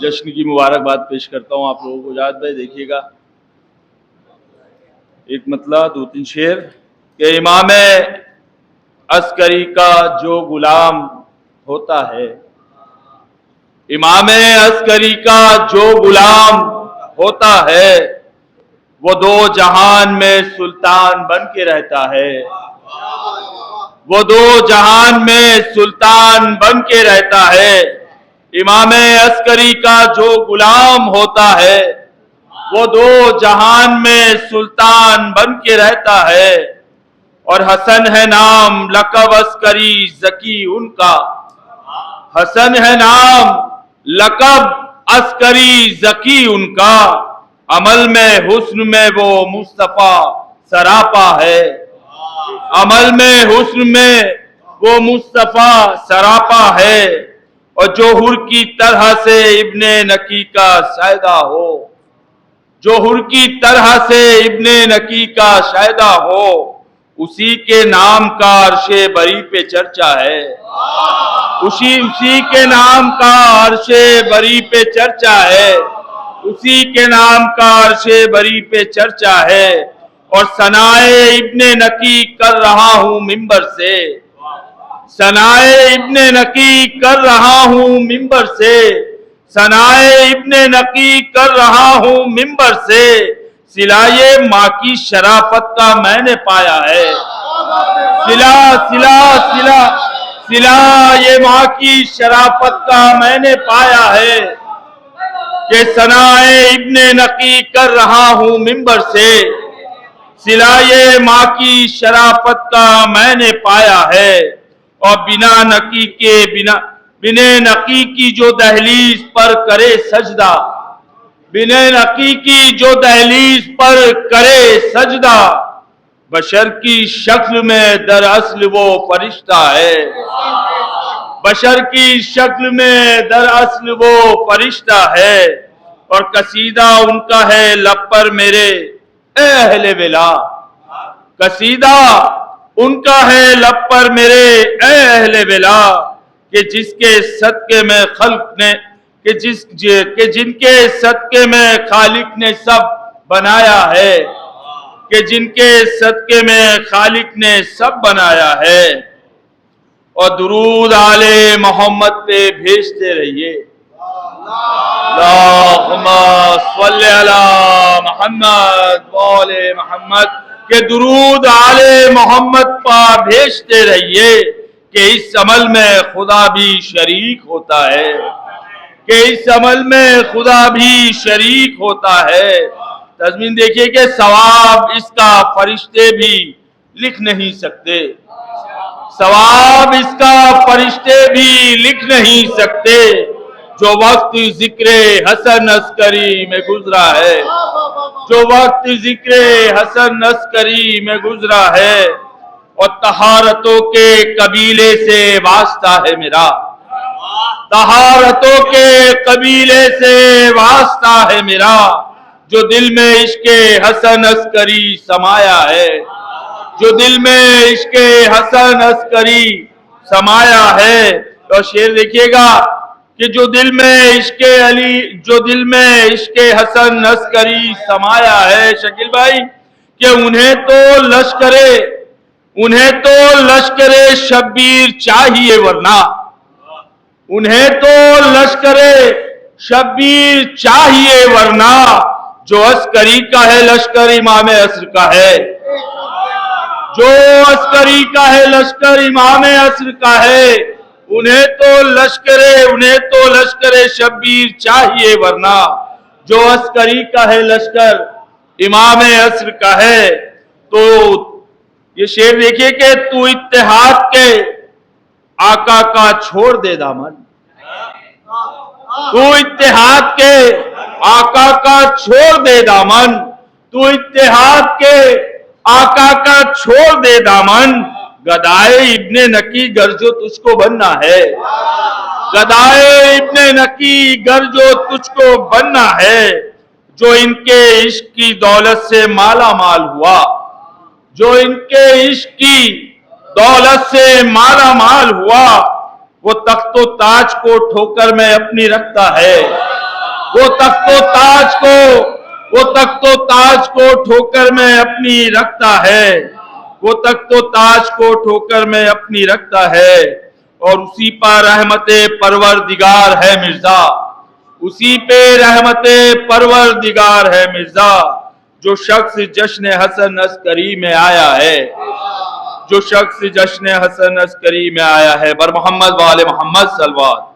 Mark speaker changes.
Speaker 1: جشن کی مبارکباد پیش کرتا ہوں آپ لوگوں کو. جاوید بھائی دیکھیے گا ایک مطلع 2-3 شعر کہ امام عسکری کا جو غلام ہوتا ہے، امام عسکری کا جو غلام ہوتا ہے وہ دو جہان میں سلطان بن کے رہتا ہے. وہ دو جہان میں سلطان بن کے رہتا ہے. امام عسکری کا جو غلام ہوتا ہے وہ دو جہان میں سلطان بن کے رہتا ہے. اور حسن ہے نام لقب عسکری ذکی ان کا، حسن ہے نام لقب عسکری ذکی ان کا. عمل میں حسن میں وہ مصطفیٰ سراپا ہے، عمل میں حسن میں وہ مصطفیٰ سراپا ہے. اور جو حر کی طرح سے ابن نکی کا شائدہ ہو، جو حر کی طرح سے ابن نکی کا شائدہ ہو، اسی کے نام کا عرش بری پہ چرچا ہے. اسی کے نام کا عرش بری پہ چرچا ہے. اسی کے نام کا عرش بری پہ چرچا ہے. اور ثنائے ابن نکی کر رہا ہوں منبر سے، ثنائے ابن نکی کر رہا ہوں منبر سے، ثنائے ابن نکی کر رہا ہوں منبر سے. صلائے ماں کی شرافت کا میں نے پایا ہے، صلائے ماں کی شرافت کا میں نے پایا ہے. کہ ثنائے ابن نکی کر رہا ہوں منبر سے، صلائے ماں کی شرافت کا میں نے پایا ہے. اور بنا نقی کی جو دہلیز پر کرے سجدہ، بنا نقی کی جو دہلیز پر کرے سجدہ، بشر کی شکل میں دراصل وہ فرشتہ ہے، بشر کی شکل میں دراصل وہ فرشتہ ہے. اور قصیدہ ان کا ہے لب پر میرے اے اہل ولا، قصیدہ ان کا ہے لب پر میرے اے اہل ولا. کہ جس کے صدقے میں خلق نے کہ جن کے صدقے میں خالق نے سب بنایا ہے، کہ جن کے صدقے میں خالق نے سب بنایا ہے. اور درود آل محمد پہ بھیجتے رہیے. اللہم صلی علی محمد وآل محمد. کہ درود آل محمد پر بھیجتے رہیے. کہ اس عمل میں خدا بھی شریک ہوتا ہے، کہ اس عمل میں خدا بھی شریک ہوتا ہے. تضمین دیکھیے کہ ثواب اس کا فرشتے بھی لکھ نہیں سکتے، ثواب اس کا فرشتے بھی لکھ نہیں سکتے. جو وقت ذکر حسن عسکری میں گزرا ہے، جو وقت ذکر حسن عسکری میں گزرا ہے. اور طہارتوں کے قبیلے سے واسطہ ہے میرا، طہارتوں کے قبیلے سے واسطہ ہے میرا. جو دل میں عشق حسن عسکری سمایا ہے، جو دل میں عشق حسن عسکری سمایا ہے. اور شعر دیکھیے گا کہ جو دل میں عشق علی، جو دل میں عشق حسن عسکری سمایا ہے شکیل بھائی، کہ انہیں تو لشکر شبیر چاہیے ورنہ، انہیں تو لشکر شبیر چاہیے ورنہ. جو عسکری کا ہے لشکر امام عصر کا ہے، جو عسکری کا ہے لشکر امام عصر کا ہے. انہیں تو لشکر شبیر چاہیے ورنہ. جو عسکری کا ہے لشکر امام عصر کا ہے. تو یہ شعر دیکھیے کہ تو اتحاد کے آقا کا چھوڑ دے دامن، تو اتحاد کے آقا کا چھوڑ دے دامن، تو اتحاد کے آقا کا چھوڑ دے دامن. گدائے ابن نکی گر جو تجھ کو بننا ہے، گدائے ابن نکی گر جو تجھ کو بننا ہے. جو ان کے عشق کی دولت سے مالا مال ہوا، جو ان کے عشق کی دولت سے مالا مال ہوا، وہ تخت و تاج کو ٹھوکر میں اپنی رکھتا ہے، وہ تخت و تاج کو ٹھوکر میں اپنی رکھتا ہے، وہ تخت و تاج کو ٹھوکر میں اپنی رکھتا ہے، اور اسی پر رحمت پروردگار ہے مرزا، اسی پہ رحمت پروردگار ہے مرزا، جو شخص جشن حسن عسکری میں آیا ہے، جو شخص جشن حسن عسکری میں آیا ہے۔ بر محمد وآل محمد صلوات۔